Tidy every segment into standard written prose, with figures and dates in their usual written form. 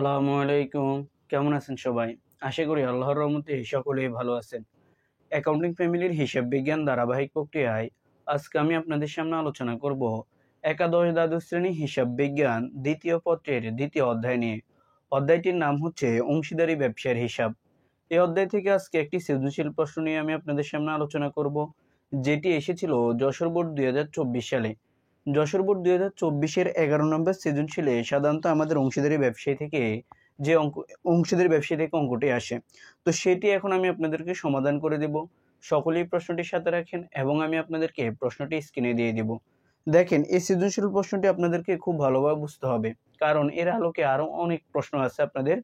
আসসালামু আলাইকুম। কেমন আছেন সবাই? আশা করি আল্লাহর রহমতে সকলেই ভালো আছেন। অ্যাকাউন্টিং ফ্যামিলির হিসাব বিজ্ঞান ধারাবাহিক প্রক্রিয়ায় আজকে আমি আপনাদের সামনে আলোচনা করব একাদশ দ্বাদশ শ্রেণী হিসাব বিজ্ঞান দ্বিতীয় পত্রের দ্বিতীয় অধ্যায় নিয়ে। অধ্যায়টির নাম হচ্ছে অংশীদারি ব্যবসার হিসাব। এই অধ্যায় থেকে আজকে একটি সৃজনশীল প্রশ্ন নিয়ে আমি আপনাদের সামনে আলোচনা করব, যেটি এসেছিল যশোর বোর্ড 2024 সালে। যশোর বোর্ড 2024-এর 11 নম্বর সৃজনশীলে সাধারণত আমাদের অংশীদারি ব্যবসায়ী থেকে যে অংশীদারি ব্যবসায়ী থেকে অঙ্কটি আসে, তো সেটি এখন আমি আপনাদেরকে সমাধান করে দেব। সকলেই প্রশ্নটির সাথে রাখেন এবং আমি আপনাদেরকে প্রশ্নটি স্ক্রিনে দিয়ে দেব। দেখেন, এই সৃজনশীল প্রশ্নটি আপনাদেরকে খুব ভালোভাবে বুঝতে হবে, কারণ এর আলোকে আরো অনেক প্রশ্ন আছে আপনাদের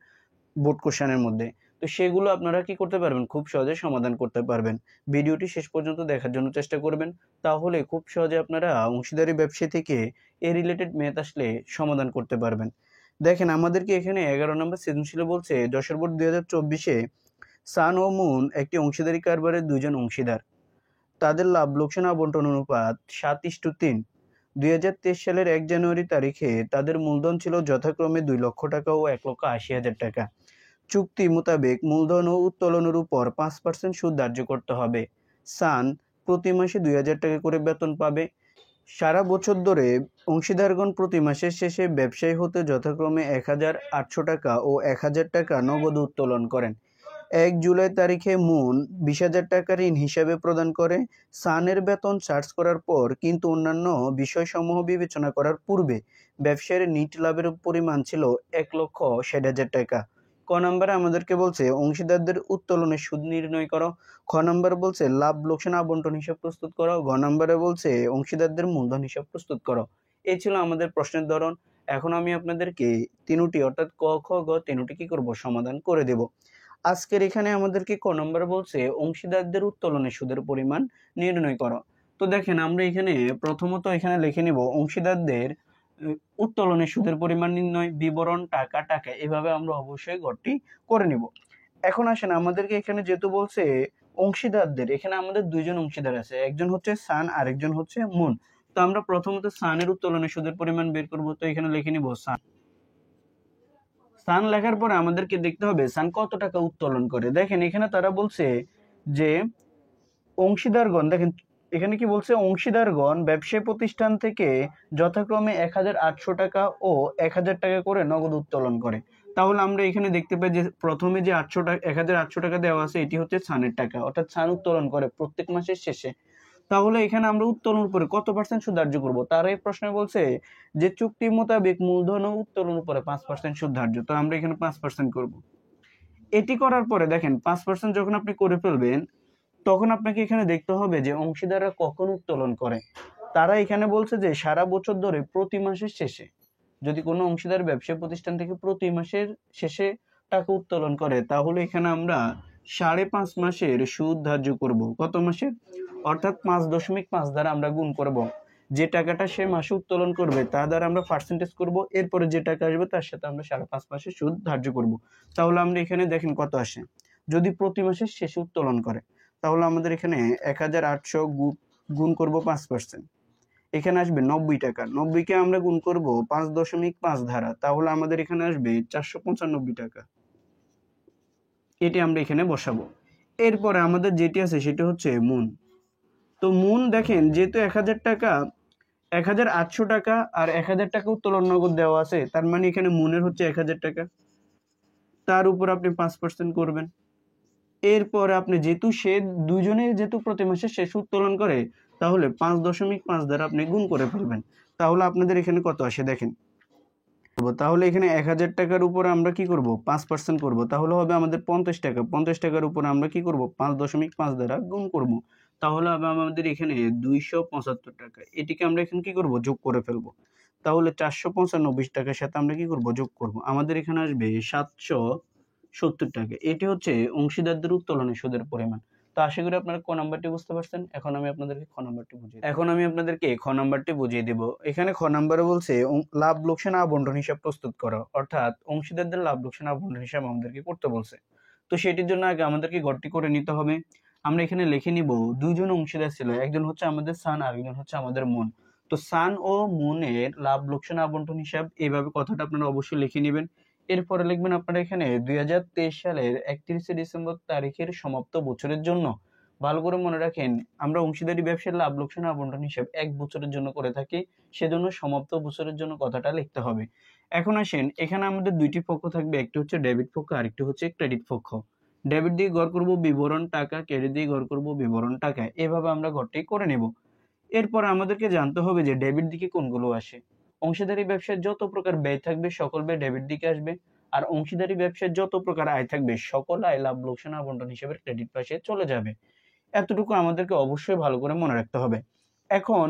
বোর্ড কোশ্চেনের মধ্যে। তো সেগুলো আপনারা কি করতে পারবেন, খুব সহজে সমাধান করতে পারবেন। ভিডিওটি শেষ পর্যন্ত দেখার জন্য চেষ্টা করবেন, তাহলে খুব সহজে আপনারা অংশীদারি ব্যবসা থেকে এ রিলেটেড ম্যাথ আসলে সমাধান করতে পারবেন। দেখেন, আমাদেরকে এখানে 11 নম্বর সৃজনশীলে বলছে যশোর বোর্ড 2024-এ সান ও মুন একটি অংশীদারি কারবারের দুইজন অংশীদার। তাদের লাভ লোকসান আবন্টন অনুপাত 7:3। 2023 সালের 1 জানুয়ারি তারিখে তাদের মূলধন ছিল যথাক্রমে 2 লক্ষ টাকা ও 1,80,000 টাকা। চুক্তি মোতাবেক মূলধন ও উত্তোলনের উপর 5% সুদ ধার্য করতে হবে। সান প্রতি মাসে 2,000 টাকা করে বেতন পাবে। সারা বছর ধরে অংশীদারগণ প্রতি মাসের শেষে ব্যবসায়ী হতে যথাক্রমে 1,800 টাকা ও 1,000 টাকা নগদ উত্তোলন করেন। 1 জুলাই তারিখে মুন 20,000 টাকা ঋণ হিসাবে প্রদান করে। সানের বেতন চার্জ করার পর কিন্তু অন্যান্য বিষয়সমূহ বিবেচনা করার পূর্বে ব্যবসায়ের নিট লাভের পরিমাণ ছিল 1,60,000 টাকা। ক নম্বরে আমাদেরকে বলছে অংশীদারদের উত্তোলনের সুদ নির্ণয় করো। খ নম্বরে বলছে লাভ লোকসান আবন্টন হিসাব প্রস্তুত করো। ঘ নম্বরে বলছে অংশীদারদের মূলধন হিসাব প্রস্তুত করো। এই ছিল আমাদের প্রশ্নের ধরন। এখন আমি আপনাদেরকে তিনটি অর্থাৎ ক, খ, গ তিনটি কি করব, সমাধান করে দেব। আজকের এখানে আমাদেরকে ক নম্বরে বলছে অংশীদারদের উত্তোলনের সুদের পরিমাণ নির্ণয় করো। তো দেখেন, আমরা এখানে প্রথমত এখানে লিখে নিব অংশীদারদের উত্তোলনের সুদের পরিমাণ নির্ণয়, বিবরণ টাকা টাকা, এভাবে আমরা অবশ্যই ঘরটি করে নিব। এখন আসেন, আমাদেরকে এখানে যেহেতু বলছে অংশীদারদের, এখানে আমাদের দুইজন অংশীদার আছে, একজন হচ্ছে সান আর একজন হচ্ছে মুন। তো আমরা প্রথমত সানের উত্তোলনের সুদের পরিমাণ বের করব। তো এখানে লিখে নিব সান। সান লেখার পরে আমাদেরকে দেখতে হবে সান কত টাকা উত্তোলন করে। দেখেন, এখানে তারা বলছে যে অংশীদারগণ, দেখেন এখানে কি বলছে, অংশীদারগণ ব্যবসায়ী প্রতিষ্ঠান থেকে যথাক্রমে 1,800 টাকা ও 1,000 টাকা করে নগদ উত্তোলন করে। তাহলে আমরা এখানে দেখতে পাই যে প্রথমে যে 800 টাকা 1,800 টাকা দেওয়া আছে, এটি হচ্ছে সানের টাকা, অর্থাৎ সান উত্তোলন করে প্রত্যেক মাসের শেষে। তাহলে এখানে আমরা উত্তোলন উপরে কত পার্সেন্ট সুদ ধার্য করবো, তার এই প্রশ্নে বলছে যে চুক্তি মোতাবেক মূলধন ও উত্তোলন উপরে 5% সুদ ধার্য। তো আমরা এখানে 5% করব। এটি করার পরে দেখেন 5% যখন আপনি করে ফেলবেন, তখন আপনাকে এখানে দেখতে হবে যে অংশীদাররা কখন উত্তোলন করে। তারা এখানে বলছে যে সারা বছর ধরে প্রতি মাসের শেষে, যদি কোনো অংশীদার ব্যবসা প্রতিষ্ঠান থেকে প্রতি মাসের শেষে টাকা উত্তোলন করে, তাহলে এখানে আমরা 5.5 মাসের সুদ ধার্য করব। কত মাসের? অর্থাৎ 5.5 দ্বারা আমরা গুণ করব। যে টাকাটা সে মাসে উত্তোলন করবে তা দ্বারা আমরা পার্সেন্টেজ করব, এরপরে যে টাকা আসবে তার সাথে আমরা 5.5 মাসের সুদ ধার্য করব। তাহলে আমরা এখানে দেখেন কত আসে, যদি প্রতি মাসের শেষে উত্তোলন করে, তাহলে আমাদের এখানে 1,800 গুণ করব 5%, এখানে আসবে 90 টাকা। 90-কে আমরা গুণ করব 5.5 ধারা, তাহলে আমাদের এখানে আসবে 495 টাকা। এটি আমরা এখানে বসাবো। এরপরে আমাদের যেটি আছে সেটি হচ্ছে মুন। তো মুন দেখেন, যেহেতু 1,000 টাকা 1,800 টাকা আর 1,000 টাকা উত্তোলন নগদ দেওয়া আছে, তার মানে এখানে মুনের হচ্ছে 1,000 টাকা, তার উপর আপনি 5% করবেন। এরপরে আপনি যেহেতু সে দুজনে যেহেতু প্রতি মাসে শেষ উত্তোলন করে, তাহলে 5.5 দ্বারা আপনি গুণ করে ফেলবেন। তাহলে আপনাদের এখানে কত আসে দেখেন, তাহলে এখানে 1,000 টাকার উপরে আমরা কি করব, 5% করব, তাহলে হবে আমাদের 50 টাকা। 50 টাকার উপরে আমরা কি করব, 5.5 দ্বারা গুণ করব, তাহলে হবে আমাদের এখানে 275 টাকা। এটিকে আমরা এখানে কি করব, যোগ করে ফেলবো। তাহলে 495 টাকার সাথে আমরা কি করব, যোগ করব, আমাদের এখানে আসবে 770 টাকা। এটি হচ্ছে অংশীদারদের উত্তোলনের সুদের পরিমাণ। তো আশা করি আপনারা ক নাম্বারটি বুঝতে পারছেন। এখন আমি আপনাদেরকে খ নাম্বারটি বুঝিয়ে দেব। এখানে খ নাম্বারে বলছে লাভ লোকসান আবন্টন হিসাব প্রস্তুত করো, অর্থাৎ অংশীদারদের লাভ লোকসান আবন্টন হিসাব আমাদেরকে করতে বলছে। তো সেটির জন্য আগে আমাদেরকে ঘরটি করে নিতে হবে। আমরা এখানে লিখে নিব দুইজন অংশীদার ছিল, একজন হচ্ছে আমাদের সান আর একজন হচ্ছে আমাদের মুন। তো সান ও মুনের লাভ লোকসান আবন্টন হিসাব, এইভাবে কথাটা আপনারা অবশ্যই লিখে নেবেন। এরপরে লিখবেন আপনারা এখানে 2023 সালের 31শে ডিসেম্বর তারিখের সমাপ্ত বছরের জন্য। ভালো করে মনে রাখেন, আমরা অংশীদারি ব্যবসার লাভ লোকসান আবন্টন হিসাব 1 বছরের জন্য করে থাকি, সেজন্য সমাপ্ত বছরের জন্য কথাটা লিখতে হবে। এখন আসেন, এখানে আমাদের দুইটি পক্ষ থাকবে, একটি হচ্ছে ডেবিট পক্ষ আর একটি হচ্ছে ক্রেডিট পক্ষ। ডেবিট দিয়ে গড় করব বিবরণ টাকা, ক্রেডিট দিয়ে গড় করব বিবরণ টাকা, এভাবে আমরা ঘরটি করে নেব। এরপর আমাদেরকে জানতে হবে যে ডেবিট দিকে কোনগুলো আসে। অংশীদারি ব্যবসায় যত প্রকার ব্যয় থাকবে সকল ব্যয় ডেবিট দিকে আসবে, আর অংশীদারি ব্যবসায় যত প্রকার আয় থাকবে সকল আয় লাভ লোকসান আবন্টন হিসেবে ক্রেডিট পাশে চলে যাবে। এতটুকু আমাদেরকে অবশ্যই ভালো করে মনে রাখতে হবে। এখন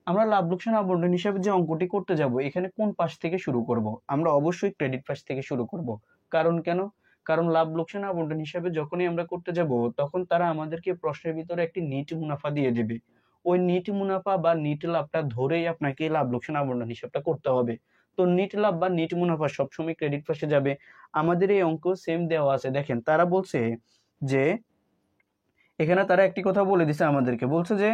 আমরা লাভ লোকসান আবন্টন হিসাবে যে অঙ্কটি করতে যাব, এখানে কোন পাশ থেকে শুরু করব? আমরা অবশ্যই ক্রেডিট পাশ থেকে শুরু করব। কারণ কেন? কারণ লাভ লোকসান আবন্টন হিসাবে যখনই আমরা করতে যাব, তখন তারা আমাদেরকে প্রশ্নের ভিতরে একটি নিট মুনাফা দিয়ে দেবে। ওই নিট মুনাফা বা নিট লাভটা ধরেই আপনাকে লাভ লোকসান আবন্টন হিসাবটা করতে হবে। তো নিট লাভ বা নিট মুনাফা সবসময় ক্রেডিট পাশে যাবে। আমাদের এই অঙ্ক সেম দেওয়া আছে, দেখেন তারা বলছে যে এখানে তারা একটি কথা বলে দিছে আমাদেরকে, বলছে যে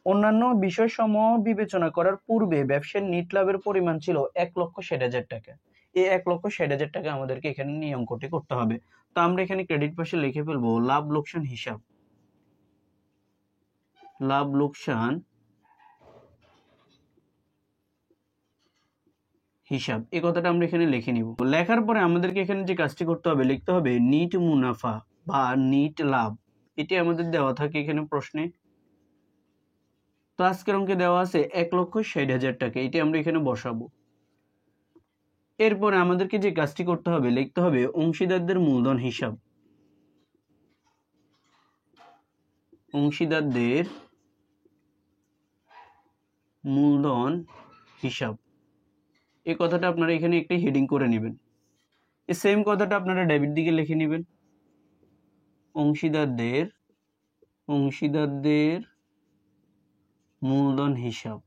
অন্যান্য বিষয়সমূহ বিবেচনা করার পূর্বে ব্যবসার নিট লাভের পরিমাণ ছিল 1,60,000 টাকা। এই 1,60,000 টাকা আমাদেরকে এখানে নিয়ে অঙ্কটি করতে হবে। তো আমরা এখানে ক্রেডিট পাশে লিখে ফেলবো লাভ লোকসান হিসাব। লাভ লোকসান হিসাব, এই কথাটা আমরা এখানে লিখে নিব। লেখার পরে আমাদেরকে এখানে যে কাজটি করতে হবে, লিখতে হবে নিট মুনাফা বা নিট লাভ। এটি আমাদের দেওয়া থাকে এখানে প্রশ্নে। তো আজকের অঙ্কে দেওয়া আছে 1,60,000 টাকা, এটি আমরা এখানে বসাবো। এরপরে আমাদেরকে যে কাজটি করতে হবে, লিখতে হবে অংশীদারদের মূলধন হিসাব। অংশীদারদের মূলধন হিসাব, এই কথাটা আপনারা এখানে একটি হেডিং করে নেবেন। এই সেম কথাটা আপনারা ডেবিট দিকে লিখে নেবেন। অংশীদারদের মূলধন হিসাব।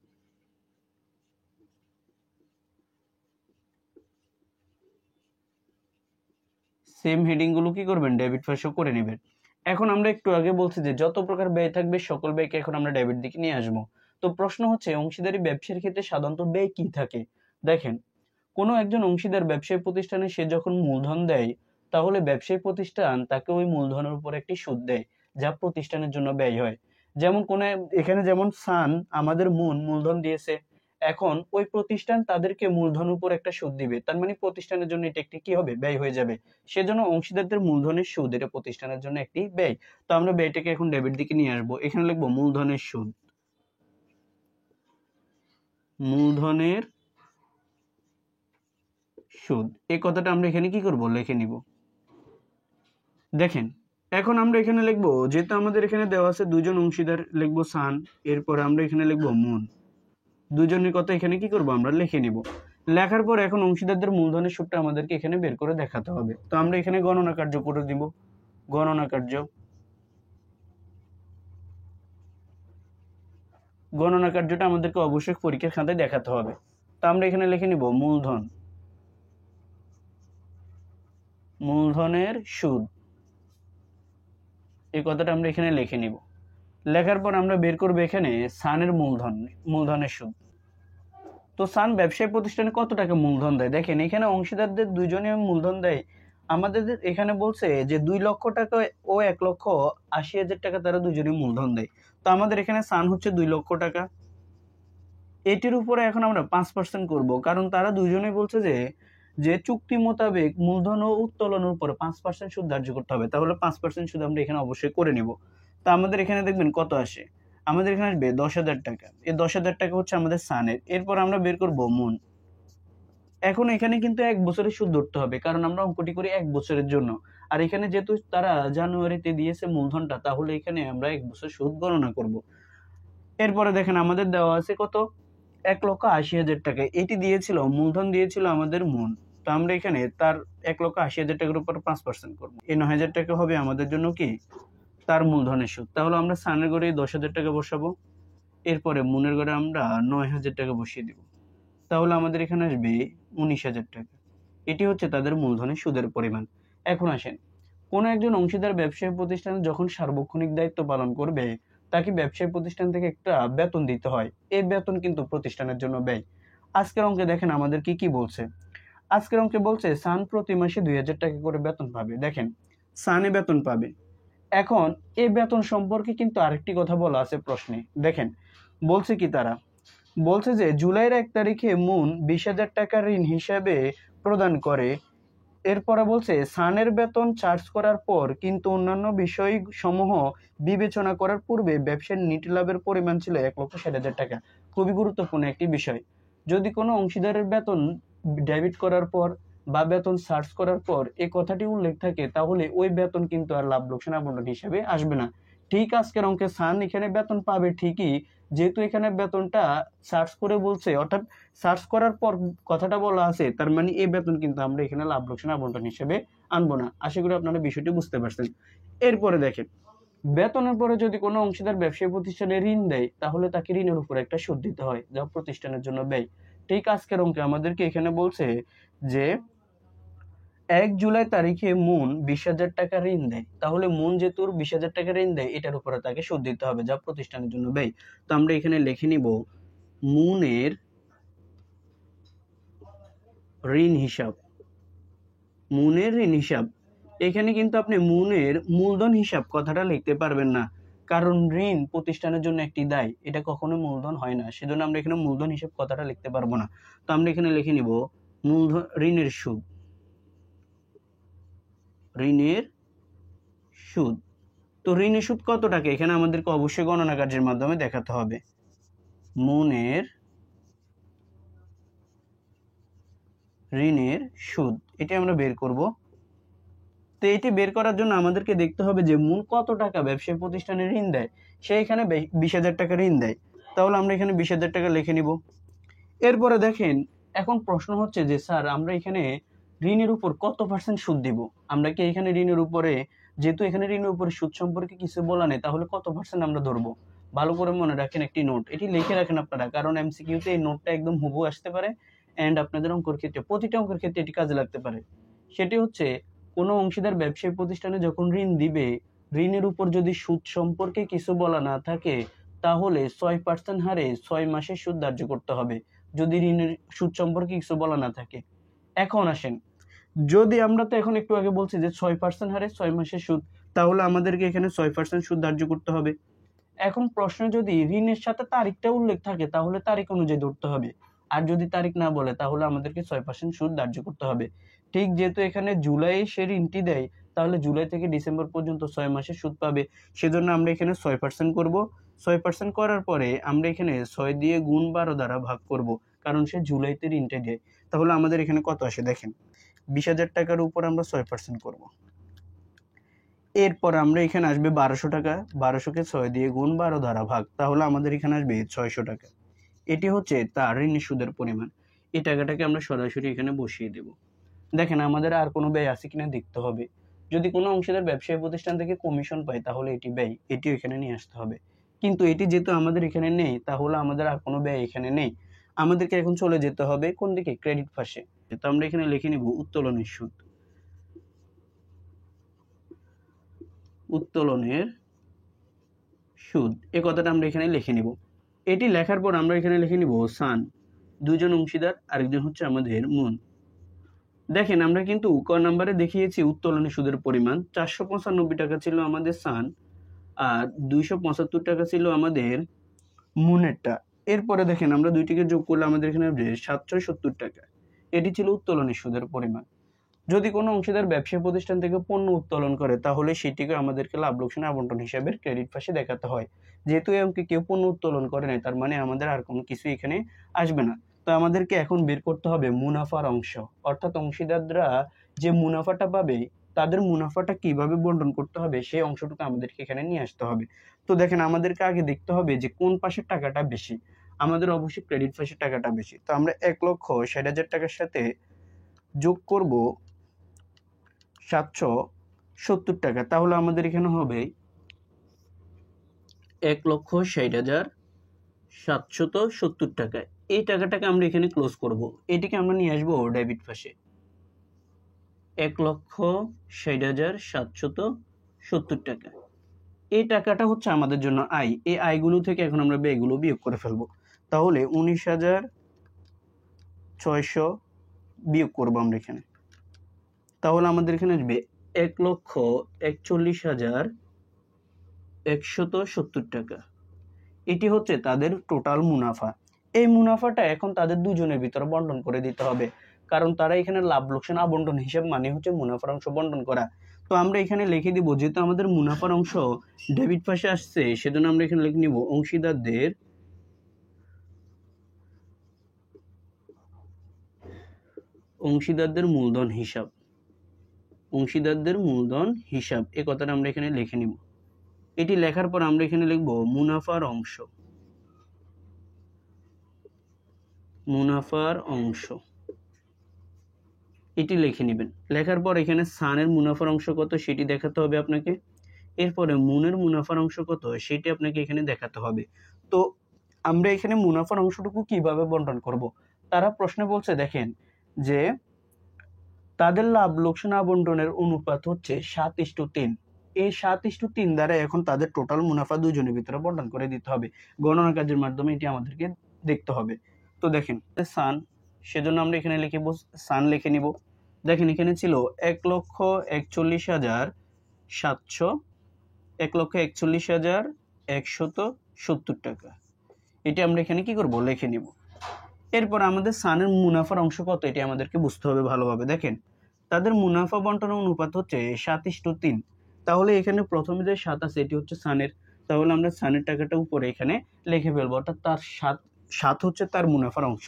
সেম হেডিং গুলো কি করবেন, ডেবিট পাশেও করে নেবেন। এখন আমরা একটু আগে বলছি যে যত প্রকার ব্যয় থাকবে সকল ব্যয়কে এখন আমরা ডেবিট দিকে নিয়ে আসবো। তো প্রশ্ন হচ্ছে অংশীদারি ব্যবসার ক্ষেত্রে সাধারণত ব্যয় কি থাকে। দেখেন, কোনো একজন অংশীদার ব্যবসায়ী প্রতিষ্ঠানে সে যখন মূলধন দেয়, তাহলে ব্যবসায়ী প্রতিষ্ঠান তাকে ওই মূলধনের উপর একটি সুদ দেয়, যা প্রতিষ্ঠানের জন্য ব্যয় হয়। যেমন এখানে যেমন সান আমাদের মূলধন দিয়েছে, এখন ওই প্রতিষ্ঠান তাদেরকে মূলধন উপর একটা সুদ দিবে, তার মানে প্রতিষ্ঠানের জন্য এটা একটি কি হবে, ব্যয় হয়ে যাবে। সেজন্য অংশীদারদের মূলধনের সুদ এটা প্রতিষ্ঠানের জন্য একটি ব্যয়। তো আমরা ব্যয়টাকে এখন ডেবিট দিকে নিয়ে আসবো। এখানে লিখবো মূলধনের সুদ। মূলধনের সুদ, এই কথাটা আমরা এখানে কি করব, লিখে নিব। দেখেন, এখন আমরা এখানে লিখবো, যেহেতু আমাদের এখানে দেওয়া আছে দুজন অংশীদার, লিখবো সান, এরপরে আমরা এখানে লিখবো মুন। দুজনের কথা এখানে কি করব, আমরা লিখে নিব। লেখার পর এখন অংশীদারদের মূলধনের সুদটা আমাদেরকে এখানে বের করে দেখাতে হবে। তো আমরা এখানে গণনা কার্য করে দিব। গণনা কার্যটা আমাদেরকে অবশ্যই পরীক্ষার খাতায় দেখাতে হবে। তো আমরা এখানে লিখে নিব মূলধনের সুদ, এই কথাটা আমরা এখানে লিখে নিব। লেখার পর আমরা বের করবো এখানে সানের মূলধনের সুদ। তো সান ব্যবসায়ী প্রতিষ্ঠানে কত টাকা মূলধন দেয়, দেখেন এখানে অংশীদারদের দুইজনে মূলধন দেয়। আমাদের এখানে বলছে যে 2 লক্ষ টাকা ও 1,80,000 টাকা তারা দুজনে মূলধন দেয়। তো আমাদের এখানে সান হচ্ছে 2 লক্ষ টাকা, এটির উপরে এখন আমরা 5% করব, কারণ তারা দুজনেই বলছে যে চুক্তি মোতাবেক মূলধন ও উত্তোলনের উপর 5% সুদ ধার্য করতে হবে, তাহলে 5% সুদ আমরা এখানে অবশ্যই করে নিব। তো আমাদের এখানে দেখবেন কত আসে, আমাদের এখানে আসবে 10,000 টাকা। এই 10,000 টাকা হচ্ছে আমাদের সানের। এরপর আমরা বের করব মুন। এখন এখানে কিন্তু 1 বছরের সুদ ধরতে হবে, কারণ আমরা অঙ্কটি করি 1 বছরের জন্য। আর এখানে যেহেতু তারা জানুয়ারিতে দিয়েছে মূলধনটা, তাহলে এখানে আমরা 1 বছর সুদ গণনা করব। এরপরে দেখেন আমাদের দেওয়া আছে কত, 1,80,000 টাকা। এটি দিয়েছিল, মূলধন দিয়েছিল আমাদের মুন। তো আমরা এখানে তার 1,80,000 টাকার উপর 5% করব। এই 9,000 টাকা হবে আমাদের জন্য কি, তার মূলধনের সুদ। তাহলে আমরা সানের ঘরে 10,000 টাকা বসাবো, এরপরে মুনের ঘরে আমরা 9,000 টাকা বসিয়ে দিব। তাহলে আমাদের এখানে আসবে 19,000 টাকা। এটি হচ্ছে তাদের মূলধনের সুদের পরিমাণ। এখন আসেন, কোন একজন অংশীদার ব্যবসায়ী প্রতিষ্ঠান যখন সার্বক্ষণিক দায়িত্ব পালন করবে, তাকে ব্যবসায়ী প্রতিষ্ঠান থেকে একটা বেতন দিতে হয়। এই বেতন কিন্তু প্রতিষ্ঠানের জন্য ব্যয়। আজকের অঙ্কে দেখেন আমাদের কি বলছে, আজকের অঙ্কে বলছে সান প্রতি মাসে 2000 টাকা করে বেতন পাবে। দেখেন সানে বেতন পাবে। এখন এই বেতন সম্পর্কে কিন্তু আরেকটি কথা বলা আছে প্রশ্নে। দেখেন বলছে কি, তারা বলছে যে জুলাইয়ের 1 তারিখে মুন 20,000 টাকা ঋণ হিসাবে প্রদান করে। এরপরে বলছে সানের বেতন চার্জ করার পর কিন্তু অন্যান্য বিষয় সমূহ বিবেচনা করার পূর্বে ব্যবসার নিট লাভের পরিমাণ ছিল 1,60,000 টাকা। খুবই গুরুত্বপূর্ণ একটি বিষয়। যদি কোনো অংশীদারের বেতন ডেবিট করার পর বা বেতন চার্জ করার পর এই কথাটি উল্লেখ থাকে, তাহলে ওই বেতন কিন্তু আর লাভ লোকসান আবন্টন হিসেবে আসবে না। ঠিক আজকের অঙ্কে সান এখানে বেতন পাবে ঠিকই, যেহেতু এখানে বেতনটা সার্চ করে বলছে, অর্থাৎ সার্চ করার পর কথাটা বলা আছে, তার মানে এই বেতন কিন্তু আমরা এখানে লাভ লোকসান আবন্টন হিসেবে আনবো না। আশা করি আপনারা বিষয়টি বুঝতে পারছেন। এরপরে দেখেন, বেতনের পরে যদি কোনো অংশীদার ব্যবসায়ী প্রতিষ্ঠানে ঋণ দেয়, তাহলে তাকে ঋণের উপর একটা সুদ দিতে হয়, যা প্রতিষ্ঠানের জন্য ব্যয়। ঠিক আজকের অঙ্কে আমাদেরকে এখানে বলছে যে 1 জুলাই তারিখে মুন 20,000 টাকা ঋণ দেয়, তাহলে মুন যেহেতু 20,000 টাকা ঋণ দেয়, এটার উপরে তাকে সুদ দিতে হবে, যা প্রতিষ্ঠানের জন্য ব্যয়। তো আমরা এখানে লিখে নিব মুনের ঋণ হিসাব। মুনের ঋণ হিসাব, এখানে কিন্তু আপনি মুনের মূলধন হিসাব কথাটা লিখতে পারবেন না, কারণ ঋণ প্রতিষ্ঠানের জন্য একটি দায়, এটা কখনো মূলধন হয় না, সেজন্য আমরা এখানে মূলধন হিসাব কথাটা লিখতে পারবো না। তো আমরা এখানে লিখে নিব মূলধন ঋণের সুদ। ঋণের সুদ, তো ঋণের সুদ কত টাকা এখানে আমাদেরকে অবশ্যই গণনা কার্যের মাধ্যমে দেখাতে হবে। মুনের ঋণের সুদ এটি আমরা বের করব। তো এটি বের করার জন্য আমাদেরকে দেখতে হবে যে মুন কত টাকা ব্যবসায়ী প্রতিষ্ঠানে ঋণ দেয়। সে এখানে 20,000 টাকা ঋণ দেয়, তাহলে আমরা এখানে 20,000 টাকা লিখে নিব। এরপরে দেখেন, এখন প্রশ্ন হচ্ছে যে স্যার আমরা এখানে ঋণের উপর কত % সুদ দিব। আমরা কি এখানে ঋণের উপরে, যেহেতু এখানে ঋণের উপরে সুদ সম্পর্কে কিছু বলা নেই, তাহলে কত % আমরা ধরবো। ভালো করে মনে রাখেন, একটি নোট এটি লিখে রাখেন আপনারা, কারণ এমসিকিউতে এই নোটটা একদম হুবহু আসতে পারে, এন্ড আপনাদের অঙ্কের ক্ষেত্রে প্রতিটা অঙ্কের ক্ষেত্রে এটি কাজে লাগতে পারে। সেটি হচ্ছে, কোনো অংশীদার ব্যবসায়ী প্রতিষ্ঠানে যখন ঋণ দিবে, ঋণের উপর যদি সুদ সম্পর্কে কিছু বলা না থাকে, তাহলে 6% হারে 6 মাসের সুদ ধার্য করতে হবে, যদি ঋণের সুদ সম্পর্কে কিছু বলা না থাকে। এখন আসেন, যদি আমরা তো এখন একটু আগে বলছি যে 6% হারে 6 মাসের সুদ, তাহলে আমাদেরকে এখানে 6% সুদ ধার্য করতে হবে। এখন প্রশ্ন যদি ঋণের সাথে তারিখটা উল্লেখ থাকে, তাহলে তারিখ অনুযায়ী ধরতে হবে, আর যদি তারিখ না বলে, তাহলে আমাদেরকে 6% সুদ ধার্য করতে হবে। ঠিক যেহেতু এখানে জুলাই সে ঋণটি দেয়, তাহলে জুলাই থেকে ডিসেম্বর পর্যন্ত 6 মাসের সুদ পাবে, সেজন্য আমরা এখানে 6% করব। 6% করার পরে আমরা এখানে 6 দিয়ে গুণ 12 দ্বারা ভাগ করব, কারণ সে জুলাইতে ঋণটা দেয়। তাহলে আমাদের এখানে কত আসে দেখেন, 20,000 টাকার উপর আমরা 6% করব। এরপর আমরা এখানে আসবে 1200 টাকা, 1200-কে 6 দিয়ে গুণ 12 দ্বারা ভাগ, তাহলে আমাদের এখানে আসবে 600 টাকা। এটি হচ্ছে তার ঋণের সুদের পরিমাণ। এই টাকাটাকে আমরা সরাসরি এখানে বসিয়ে দেব। দেখেন আমাদের আর কোনো ব্যয় আছে কিনা দেখতে হবে। যদি কোনো অংশীদার ব্যবসায়ী প্রতিষ্ঠান থেকে কমিশন পায়, তাহলে এটি ব্যয়, এটিও এখানে নিয়ে আসতে হবে। কিন্তু এটি যেহেতু আমাদের এখানে নেই, তাহলে আমাদের আর কোনো ব্যয় এখানে নেই। আমাদেরকে এখন চলে যেতে হবে কোন দিকে, ক্রেডিট পাশে। তো আমরা এখানে লিখে নিব উত্তোলনের সুদ। উত্তোলনের সুদ, এই কথাটা আমরা এখানে লিখে নিব। এটি লেখার পর আমরা এখানে লিখে নিব সান, দুজন অংশীদার, আরেকজন হচ্ছে আমাদের মুন। দেখেন আমরা কিন্তু ক নাম্বারে দেখিয়েছি উত্তোলনের সুদের পরিমাণ 495 টাকা ছিল আমাদের সান, আর 275 টাকা ছিল আমাদের মুনেরটা। এরপরে দেখেন আমরা দুইটিকে যোগ করলে আমাদের এখানে 770 টাকা, এটি ছিল উত্তোলনের সুদের পরিমাণ। যদি কোনো অংশীদার ব্যবসায়ী প্রতিষ্ঠান থেকে পণ্য উত্তোলন করে, তাহলে সেটিকে আমাদেরকে লাভ লোকসান আবন্টন হিসাবে ক্রেডিট পাশে দেখাতে হয়। যেহেতু এই অঙ্কে কেউ পণ্য উত্তোলন করে নাই, তার মানে আমাদের আর কোনো কিছু এখানে আসবে না। তো আমাদেরকে এখন বের করতে হবে মুনাফার অংশ, অর্থাৎ অংশীদাররা যে মুনাফাটা পাবে, তাদের মুনাফাটা কিভাবে বন্টন করতে হবে, সেই অংশটুকু আমাদেরকে এখানে নিয়ে আসতে হবে। তো দেখেন আমাদেরকে আগে দেখতে হবে যে কোন পাশের টাকাটা বেশি। আমাদের অবশ্যই ক্রেডিট পাশের টাকাটা বেশি। তো আমরা 1,60,000 টাকার সাথে যোগ করব 770 টাকা, তাহলে আমাদের এখানে হবে 1,60,770 টাকা। এই টাকাটাকে আমরা এখানে ক্লোজ করব, এটিকে আমরা নিয়ে আসবো ডেবিট পাশে। 1,60,770 টাকা, এই টাকাটা হচ্ছে আমাদের জন্য আয়। এই আয়গুলো থেকে এখন আমরা ব্যয়গুলো বিয়োগ করে ফেলবো। তাহলে 19,600 বিয়োগ করবো আমরা এখানে, তাহলে আমাদের এখানে আসবে 1,41,170 টাকা। এটি হচ্ছে তাদের টোটাল মুনাফা। এই মুনাফাটা এখন তাদের দুজনের ভিতরে বন্টন করে দিতে হবে, কারণ তারা এখানে লাভ লোকসান আবন্টন হিসাব মানে হচ্ছে মুনাফার অংশ বন্টন করা। তো আমরা এখানে লিখে দিব, যেহেতু আমাদের মুনাফার অংশ ডেবিট পাশে আসছে, সেজন্য আমরা এখানে লিখে নিব অংশীদারদের মূলধন হিসাব। অংশীদারদের মূলধন হিসাব এই কথাটা আমরা এখানে লিখে নিব। এটি লেখার পর আমরা এখানে লিখব মুনাফার অংশ। মুনাফার অংশ এটি লিখে নেবেন। লেখার পর এখানে সানের মুনাফার অংশ কত সেটি দেখাতে হবে আপনাকে। এরপরে মুনের মুনাফার অংশ কত সেটি আপনাকে এখানে দেখাতে হবে। তো আমরা এখানে মুনাফার অংশটুকু কিভাবে বন্টন করব? তারা প্রশ্নে বলছে, দেখেন যে তাদের লাভ লোকসান আবন্টনের অনুপাত হচ্ছে 7:3। এই 7:3 দ্বারা এখন তাদের টোটাল মুনাফা দুজনের ভিতরে বন্টন করে দিতে হবে। গণনা কাজের মাধ্যমে এটি আমাদেরকে দেখতে হবে। তো দেখেন সান, সেজন্য আমরা এখানে লিখে সান লিখে নিব। দেখেন এখানে ছিল 1,41,170 টাকা। এটি আমরা এখানে কি করব? লিখে নিব। এরপর আমাদের সানের মুনাফার অংশ কত এটি আমাদেরকে বুঝতে হবে ভালোভাবে। দেখেন তাদের মুনাফা বন্টনের অনুপাত হচ্ছে 7:3। তাহলে এখানে প্রথমে যে 7 আছে এটি হচ্ছে সানের, তাহলে আমরা সানের টাকাটা উপরে এখানে লিখে ফেলবো, অর্থাৎ তার 7 হচ্ছে তার মুনাফার অংশ।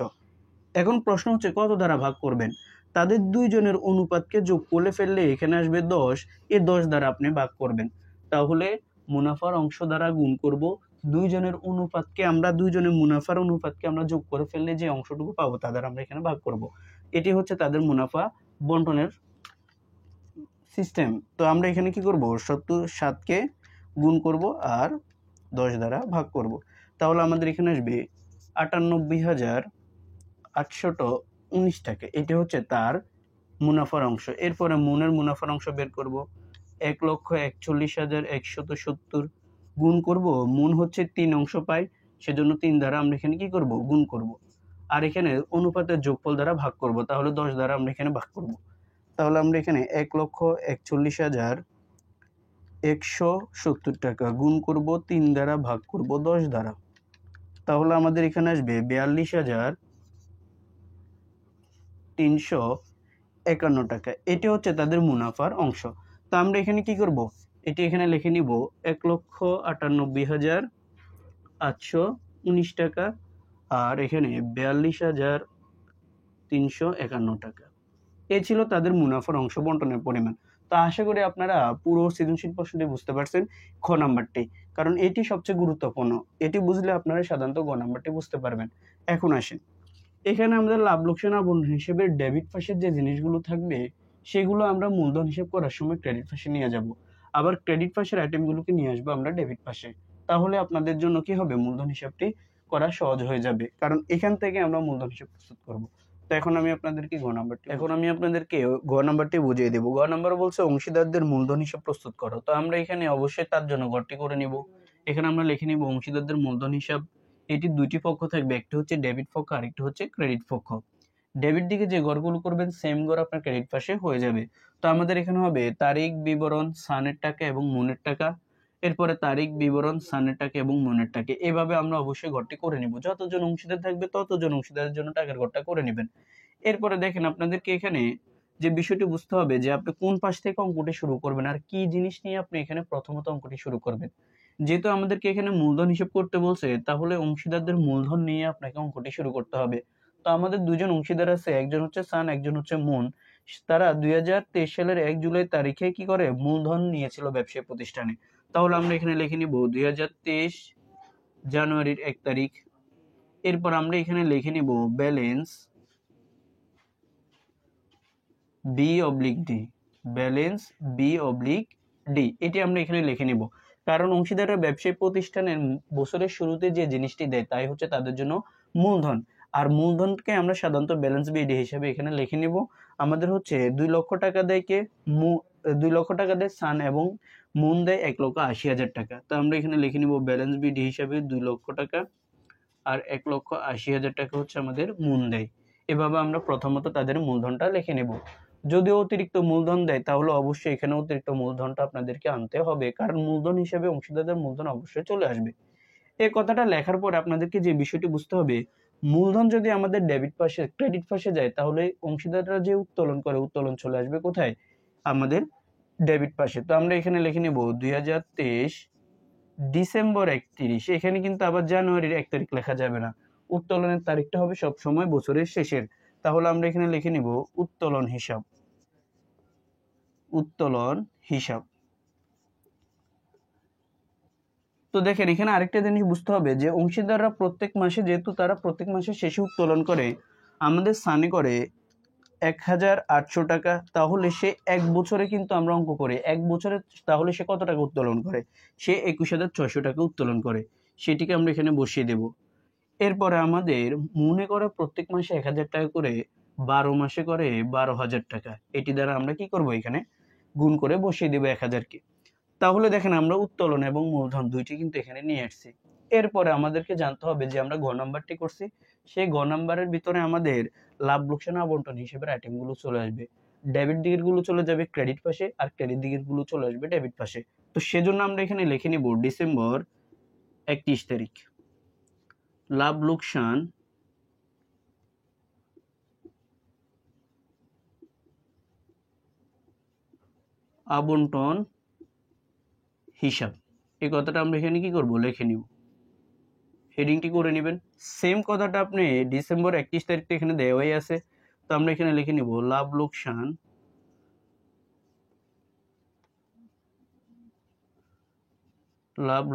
এখন প্রশ্ন হচ্ছে কত দ্বারা ভাগ করবেন? তাদের দুইজনের অনুপাতকে যোগ করে ফেললে এখানে আসবে 10। এই 10 দ্বারা আপনি ভাগ করবেন, তাহলে মুনাফার অংশ দ্বারা গুণ করব। দুইজনের মুনাফার অনুপাতকে আমরা যোগ করে ফেললে যে অংশটুকু পাবো তা দ্বারা আমরা এখানে ভাগ করব। এটি হচ্ছে তাদের মুনাফা বন্টনের সিস্টেম। তো আমরা এখানে কি করব? 7কে গুণ করব আর 10 দ্বারা ভাগ করব। তাহলে আমাদের এখানে আসবে 98,819 টাকা। এটি হচ্ছে তার মুনাফার অংশ। এরপরে মুনের মুনাফার অংশ বের করব। 1,41,170 গুণ করব। মুন হচ্ছে 3 অংশ পাই, সেজন্য 3 দ্বারা আমরা এখানে কি করব? গুণ করব। আর এখানে অনুপাতের যোগফল দ্বারা ভাগ করব, তাহলে 10 দ্বারা আমরা এখানে ভাগ করব। তাহলে আমরা এখানে 1,41,170 টাকা গুণ করব 3 দ্বারা ভাগ করব 10 দ্বারা, তাহলে আমাদের এখানে আসবে 42,351 টাকা। এটি হচ্ছে তাদের মুনাফার অংশ। তো আমরা এখানে কি করব? এটি এখানে লিখে নিব 1,98,819 টাকা আর এখানে 42,351 টাকা। এই ছিল তাদের মুনাফার অংশ বন্টনের পরিমাণ। তো আশা করি আপনারা পুরো সৃজনশীল প্রশ্নটি বুঝতে পারছেন, খ নাম্বারটি, কারণ এটি সবচেয়ে গুরুত্বপূর্ণ। এটি বুঝলে আপনারা সাধারণত গ নাম্বারটি বুঝতে পারবেন। এখন আসেন, এখানে আমাদের লাভ লোকসান আবন্টন হিসেবে ডেবিট পাশের যে জিনিসগুলো থাকবে সেগুলো আমরা মূলধন হিসেব করার সময় ক্রেডিট পাশে নিয়ে যাব, আবার ক্রেডিট পাশের আইটেমগুলোকে নিয়ে আসবো আমরা ডেবিট পাশে। তাহলে আপনাদের জন্য কি হবে? মূলধন হিসাবটি করা সহজ হয়ে যাবে, কারণ এখান থেকে আমরা মূলধন হিসাব প্রস্তুত করব। তো এখন আমি আপনাদেরকে গ নাম্বারটি বুঝিয়ে দেবো। গ নাম্বার বলছে অংশীদারদের মূলধন হিসাব প্রস্তুত করো। তো আমরা এখানে অবশ্যই তার জন্য ঘরটি করে নিব। এখানে আমরা লিখে নিব অংশীদারদের মূলধন হিসাব। এটি দুইটি পক্ষ থাকবে, একটি হচ্ছে ডেবিট পক্ষ আর একটি হচ্ছে ক্রেডিট পক্ষ। ডেবিট দিকে যে ঘরগুলো করবেন সেম ঘর আপনার ক্রেডিট পাশে হয়ে যাবে। তো আমাদের এখানে হবে তারিখ বিবরণ, সানের টাকা এবং মুনের টাকা। এরপরে তারিখ বিবরণ, সানের টাকা এবং মুনের টাকা। এভাবে আমরা অবশ্যই ঘরটি করে নিব। যতজন অংশীদার থাকবে ততজন অংশীদারের জন্য টাকার ঘরটা করে নেবেন। এরপরে দেখেন আপনাদেরকে এখানে যে বিষয়টি বুঝতে হবে যে আপনি কোন পাশ থেকে অঙ্কটি শুরু করবেন আর কি জিনিস নিয়ে আপনি এখানে প্রথমত অঙ্কটি শুরু করবেন। যেহেতু আমাদেরকে এখানে মূলধন হিসেব করতে বলছে, তাহলে অংশীদারদের মূলধন নিয়ে আপনাকে অঙ্কটি শুরু করতে হবে। তো আমাদের দুজন অংশীদার আছে, একজন হচ্ছে সান, একজন হচ্ছে মুন। তারা 2023 সালের 1 জুলাই তারিখে কি করে? মূলধন নিয়েছিল ব্যবসায়ী প্রতিষ্ঠানে। তাহলে আমরা এখানে লিখে নিব 2023 জানুয়ারির 1 তারিখ। এরপর আমরা এখানে লিখে নিব ব্যালেন্স B/D, ব্যালেন্স B/D। এটি আমরা এখানে লিখে নিব, কারণ অংশীদাররা ব্যবসায়ী প্রতিষ্ঠানের বছরের শুরুতে যে জিনিসটি দেয় তাই হচ্ছে তাদের জন্য মূলধন। আর মূলধনকে আমরা সাধারণত ব্যালেন্স B/D হিসেবে এখানে লিখে নিব। আমাদের হচ্ছে 2 লক্ষ টাকা দেয় কে? 2 লক্ষ টাকা দেয় সান এবং মুন দেয় 1,80,000 টাকা। তো আমরা এখানে লিখে নিব ব্যালেন্স B/D হিসাবে 2 লক্ষ টাকা আর 1,80,000 টাকা হচ্ছে আমাদের মুন দেয়। এভাবে আমরা প্রথমত তাদের মূলধনটা লিখে নেব। যদি অতিরিক্ত মূলধন দেয় তাহলে অবশ্যই এখানে অতিরিক্ত মূলধনটা আপনাদেরকে আনতে হবে, কারণ মূলধন হিসেবে অংশীদারদের মূলধন অবশ্যই চলে আসবে। এই কথাটা লেখার পর আপনাদেরকে যে বিষয়টি বুঝতে হবে, মূলধন যদি আমাদের ডেবিট পাশে ক্রেডিট পাশে যায় তাহলে অংশীদাররা যে উত্তোলন করে উত্তোলন চলে আসবে কোথায়, আমাদের ডেবিট পাশে। তো আমরা এখানে লিখে নেব 2023 ডিসেম্বর 31। এখানে কিন্তু আবার জানুয়ারির 1 তারিখ লেখা যাবে না, উত্তোলনের তারিখটা হবে সব সময় বছরের শেষের। তাহলে আমরা এখানে লিখে নিব উত্তোলন হিসাব, উত্তোলন হিসাব। তো দেখেন এখানে আরেকটা জিনিস বুঝতে হবে যে অংশীদাররা প্রত্যেক মাসে, যেহেতু তারা প্রত্যেক মাসে শেষে উত্তোলন করে, আমাদের স্থানে করে 1800 টাকা, তাহলে সে এক বছরে কিন্তু আমরা অঙ্ক করি 1 বছরে, তাহলে সে কত টাকা উত্তোলন করে, সে 21,600 টাকা উত্তোলন করে, সেটিকে আমরা এখানে বসিয়ে দেব। এরপরে আমাদের মনে করে প্রত্যেক মাসে 1000 টাকা করে, 12 মাসে করে 12,000 টাকা, এটি দ্বারা আমরা কি করব, এখানে গুণ করে বসিয়ে দেব 1000 কে। তাহলে দেখেন আমরা উত্তোলন এবং মূলধন দুইটি কিন্তু এখানে নিয়ে আসছি। এরপরে আমাদেরকে জানতে হবে যে আমরা ঘ নাম্বারটি করছি, সেই ঘ নাম্বারের ভিতরে আমাদের লাভ লোকসান আবন্টন হিসেবে আইটেমগুলো চলে আসবে। ডেবিট দিকের গুলো চলে যাবে ক্রেডিট পাশে, আর ক্রেডিট দিকের গুলো চলে আসবে ডেবিট পাশে। তো সেজন্য আমরা এখানে লিখে নিব ডিসেম্বর 31 তারিখ লাভ লোকসান আবন্টন হিসাব। এই কথাটা আমরা এখানে কি করব, লিখে নিব, হেডিংটি করে নেবেন। সেম কথাটা আপনি ডিসেম্বর 31 তারিখটা এখানে দেওয়াই আছে, তো আমরা এখানে লিখে নিব লাভ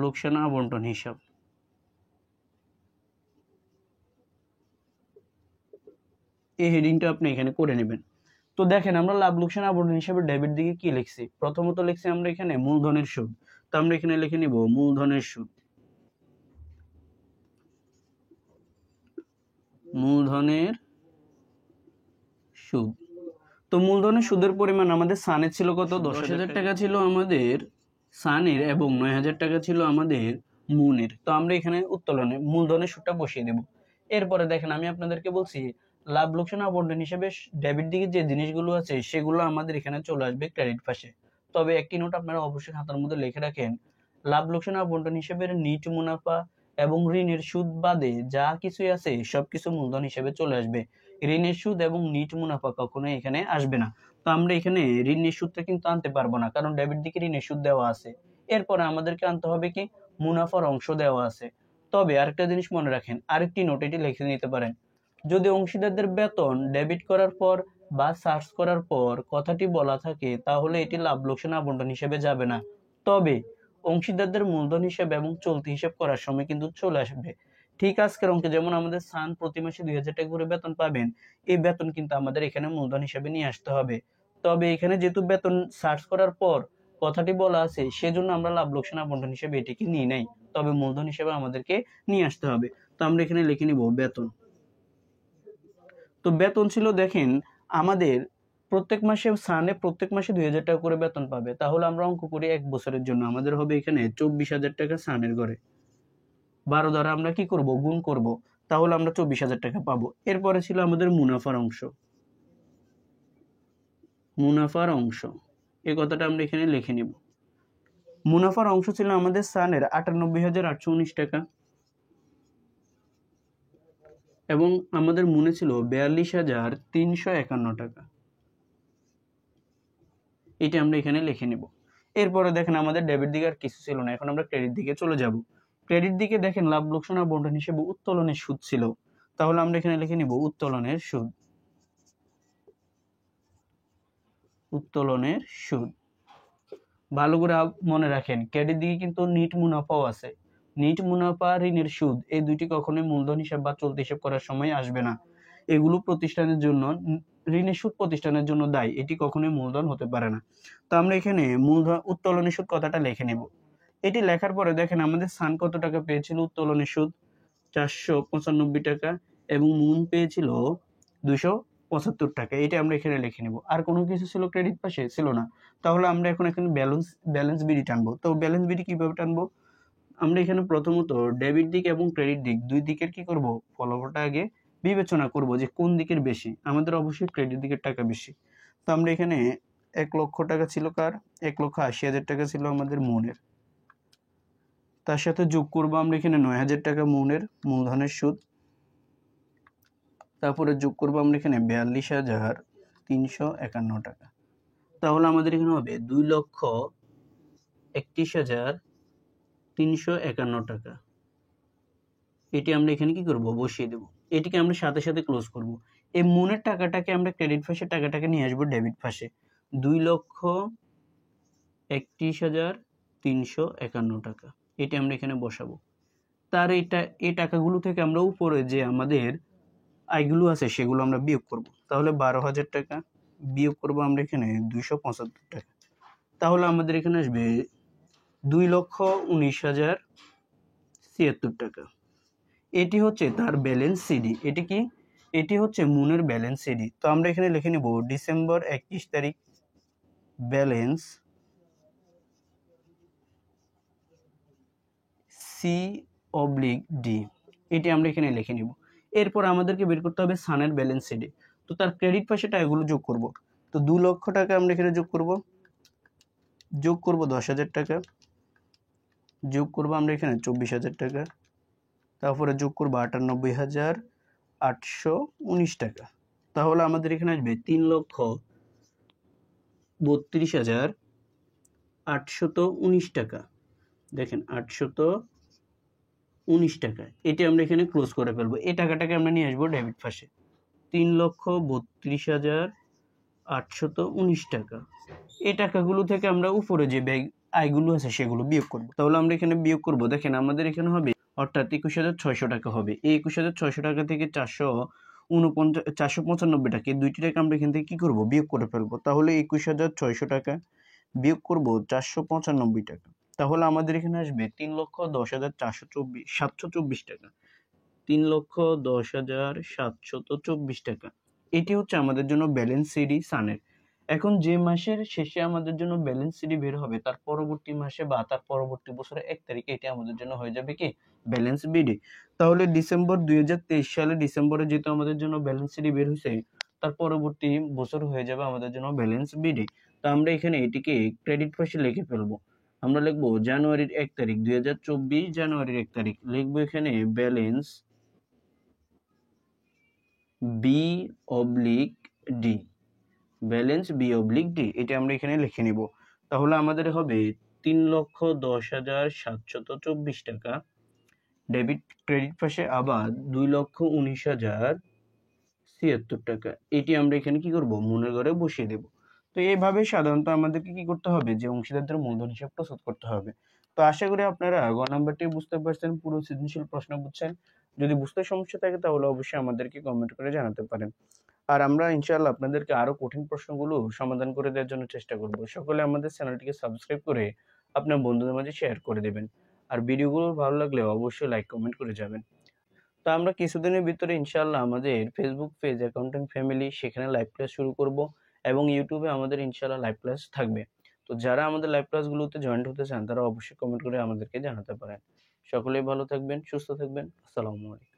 লোকসান আবন্টন হিসাব। এই হেডিংটা আপনি এখানে করে নেবেন। তো দেখেন আমরা লাভ লোকসান আবন্টন হিসাবে ডেবিট দিকে কি লিখছি, প্রথমত লিখছি আমরা এখানে মূলধনের সুদ, তো আমরা এখানে লিখে নিব মূলধনের সুদ, মূলধনের সুদ। তো মূলধনের সুদের পরিমাণ আমাদের সানের ছিল কত, 10,000 টাকা ছিল আমাদের সানের, এবং 9,000 টাকা ছিল আমাদের মুনের। তো আমরা এখানে উত্তোলনে মূলধনের সুদটা বসিয়ে দেব। এরপরে দেখেন আমি আপনাদেরকে বলছি লাভ লোকসান আবন্টন হিসেবে ডেবিট দিকে যে জিনিসগুলো আছে সেগুলো আমাদের এখানে চলে আসবে ক্রেডিট পাশে। তবে একটি নোট আপনারা অবশ্যই খাতার মধ্যে লিখে রাখেন, লাভ লোকসান আবন্টন হিসেবে নিট মুনাফা এবং ঋণের সুদ বাদে যা কিছুই আছে সবকিছু মূলধন হিসেবে চলে আসবে। ঋণের সুদ এবং নিট মুনাফা কখনোই এখানে আসবে না। তো আমরা এখানে ঋণের সুদটা কিন্তু আনতে পারবো না, কারণ ডেবিট দিকে ঋণের সুদ দেওয়া আছে। এরপরে আমাদেরকে আনতে হবে কি, মুনাফার অংশ দেওয়া আছে। তবে আরেকটা জিনিস মনে রাখেন, আরেকটি নোট এটি লিখে নিতে পারেন, যদি অংশীদারদের বেতন ডেবিট করার পর বা সার্চ করার পর কথাটি বলা থাকে তাহলে এটি লাভ লোকসান আবন্টন হিসেবে যাবে না। তবে অংশীদারদের মূলধন হিসেব এবং চলতি হিসাব করার সময় কিন্তু চলে আসবে। ঠিক আজকের অঙ্কে যেমন আমাদের সান প্রতি মাসে 2,000 টাকা করে বেতন পাবেন, এই বেতন কিন্তু আমাদের এখানে মূলধন হিসেবে নিয়ে আসতে হবে। তবে এখানে যেহেতু বেতন সার্চ করার পর কথাটি বলা আছে সেজন্য আমরা লাভ লোকসান আবন্টন হিসেবে এটিকে নিয়ে নাই, তবে মূলধন হিসেবে আমাদেরকে নিয়ে আসতে হবে। তো আমরা এখানে লিখে নিব বেতন। তো বেতন ছিল দেখেন আমাদের প্রত্যেক মাসে সানে প্রত্যেক মাসে 2,000 টাকা করে বেতন পাবে, তাহলে আমরা অঙ্ক করি 1 বছরের জন্য আমাদের হবে এখানে 24,000 টাকা সানের ঘরে, 12 দ্বারা আমরা কি করব, গুণ করব, তাহলে আমরা 24,000 টাকা পাবো। এরপরে ছিল আমাদের মুনাফার অংশ, মুনাফার অংশ, এই কথাটা আমরা এখানে লিখে নিব। মুনাফার অংশ ছিল আমাদের সানের 98,819 টাকা, এবং আমাদের মনে ছিল 42,351 টাকা, এটা আমরা এখানে লিখে নিব। এরপরে দেখেন আমাদের ডেবিট দিকে আর কিছু ছিল না, এখন আমরা ক্রেডিট দিকে চলে যাব। ক্রেডিট দিকে দেখেন লাভ লোকসান আবন্টন হিসেবে উত্তোলনের সুদ ছিল, তাহলে আমরা এখানে লিখে নিব উত্তোলনের সুদ, উত্তোলনের সুদ। ভালো করে মনে রাখেন ক্রেডিট দিকে কিন্তু নিট মুনাফাও আছে, নিট মুনাফা ঋণের সুদ এই দুইটি কখনোই মূলধন হিসাব বা চলতি হিসাব করার সময় আসবে না। এগুলো প্রতিষ্ঠানের জন্য, ঋণের সুদ প্রতিষ্ঠানের জন্য দায়ী, এটি কখনোই মূলধন হতে পারে না। তো আমরা এখানে মূলধন উত্তোলনের সুদ কথাটা লিখে নেব। এটি লেখার পরে দেখেন আমাদের সান কত টাকা পেয়েছিল উত্তোলনের সুদ, 495 টাকা, এবং মুন পেয়েছিল 275 টাকা, এটা আমরা এখানে লিখে নেব। আর কোনো কিছু ছিল ক্রেডিট পাশে, ছিল না। তাহলে আমরা এখন এখানে ব্যালেন্স বিডি টানবো। তো ব্যালেন্স বিডি কিভাবে টানবো, আমরা এখানে প্রথমত ডেবিট দিক এবং ক্রেডিট দিক দুই দিকের কি করব, ফলাফলটা আগে বিবেচনা করব যে কোন দিকের বেশি, আমাদের অবশ্যই ক্রেডিট দিকের টাকা বেশি। তো আমরা এখানে 1,00,000 টাকা ছিল কার, 1,80,000 টাকা ছিল আমাদের মনের, তার সাথে যোগ করব আমরা এখানে 9,000 টাকা মনের মূলধনের সুদ, তারপরে যোগ করব আমরা এখানে 42,351 টাকা। তাহলে আমাদের এখানে হবে 2,31,351 টাকা। এটি আমরা এখানে কি করব, বসিয়ে দেব। এটিকে আমরা সাথে সাথে ক্লোজ করব। এই মনের টাকাটাকে আমরা ক্রেডিট পাশে টাকাটাকে নিয়ে আসবো ডেবিট পাশে, 2,31,351 টাকা। এটি আমরা এখানে বসাবো। তার এই টাকাগুলো থেকে আমরা উপরে যে আমাদের আয়গুলো আছে সেগুলো আমরা বিয়োগ করব। তাহলে 12,000 টাকা বিয়োগ করব আমরা এখানে 275 টাকা। তাহলে আমাদের এখানে আসবে 2,19,076 টাকা। এটি হচ্ছে তার ব্যালেন্স সিডি। এটি কি, এটি হচ্ছে মুনের ব্যালেন্স সিডি। তো আমরা এখানে লিখে নিব ডিসেম্বর 31 তারিখ ব্যালেন্স C/D, এটি আমরা এখানে লিখে নিব। এরপর আমাদেরকে বের করতে হবে সানের ব্যালেন্স সিডি। তো তার ক্রেডিট পাশে টাকাগুলো যোগ করব। তো 2 লক্ষ টাকা আমরা এখানে যোগ করব 10,000 টাকা, যোগ করব আমরা এখানে 24,000 টাকা, তারপরে যোগ করব 98,819 টাকা। তাহলে আমাদের এখানে আসবে 3,32,819 টাকা। দেখেন 819 টাকা। এটি আমরা এখানে ক্লোজ করে ফেলবো। এই টাকাটাকে আমরা নিয়ে আসবো ডেবিট পাশে, 3,32,819 টাকা। এই টাকাগুলো থেকে আমরা উপরে যে আয়গুলো আছে সেগুলো বিয়োগ করব। তাহলে আমরা এখানে বিয়োগ করব। দেখেন আমাদের এখানে হবে অর্থাৎ 21,600 টাকা হবে। এই 21,600 টাকা থেকে 495 টাকা, এই দুইটি টাকা আমরা এখান থেকে কি করব, বিয়োগ করে ফেলবো। তাহলে 21,600 টাকা বিয়োগ করব 495 টাকা। তাহলে আমাদের এখানে আসবে 3,10,724 টাকা, 3,10,724 টাকা। এটি হচ্ছে আমাদের জন্য ব্যালেন্স সিডি সানের। এখন যে মাসের শেষে আমাদের জন্য ব্যালেন্স সিডি বের হবে তার পরবর্তী মাসে বা তার পরবর্তী বছরের 1 তারিখে এটি আমাদের জন্য হয়ে যাবে কি, ব্যালেন্স বিডি। তাহলে ডিসেম্বর 2023 সালে ডিসেম্বরে যেহেতু আমাদের জন্য ব্যালেন্স সিডি বের হয়েছে, তার পরবর্তী বছর হয়ে যাবে আমাদের জন্য ব্যালেন্স বিডি। তো আমরা এখানে এটিকে ক্রেডিট পাশে লিখে ফেলবো। আমরা লিখবো জানুয়ারির 1 তারিখ 2024, জানুয়ারির 1 তারিখ লিখবো এখানে ব্যালেন্স B/D, ব্যালেন্স B/D, এটা আমরা এখানে লিখে নিব। তাহলে আমাদের হবে 3,10,724 টাকা ডেবিট, ক্রেডিট পাশে আবার 2,19,076 টাকা। এটি আমরা এখানে কি করব, মনের ঘরে বসিয়ে দেব। তো এইভাবে সাধারণত আমাদেরকে কি করতে হবে, যে অংশীদারদের মূলধন হিসাব প্রস্তুত করতে হবে। তো আশা করি আপনারা গ নাম্বারটি বুঝতে পারছেন, পুরো সৃজনশীল প্রশ্ন বুঝছেন। যদি বুঝতে সমস্যা থাকে তাহলে অবশ্যই আমাদেরকে কমেন্ট করে জানাতে পারেন। আর আমরা ইনশাআল্লাহ আপনাদেরকে আরো কঠিন প্রশ্নগুলো সমাধান করে দেওয়ার জন্য চেষ্টা করব। সকলে আমাদের চ্যানেলটিকে সাবস্ক্রাইব করে আপনার বন্ধুদের মাঝে শেয়ার করে দেবেন। আর ভিডিওগুলো ভালো লাগলে অবশ্যই লাইক কমেন্ট করে যাবেন। তো আমরা কিছুদিনের ভিতরে ইনশাআল্লাহ আমাদের ফেসবুক পেজ অ্যাকাউন্টিং ফ্যামিলি, সেখানে লাইভ ক্লাস শুরু করব এবং ইউটিউবে আমাদের ইনশাআল্লাহ লাইভ ক্লাস থাকবে। তো যারা আমাদের লাইভ ক্লাসগুলোতে জয়েন্ট হতে চান তারা অবশ্যই কমেন্ট করে আমাদেরকে জানাতে পারেন। সকলেই ভালো থাকবেন, সুস্থ থাকবেন। আসসালামু আলাইকুম।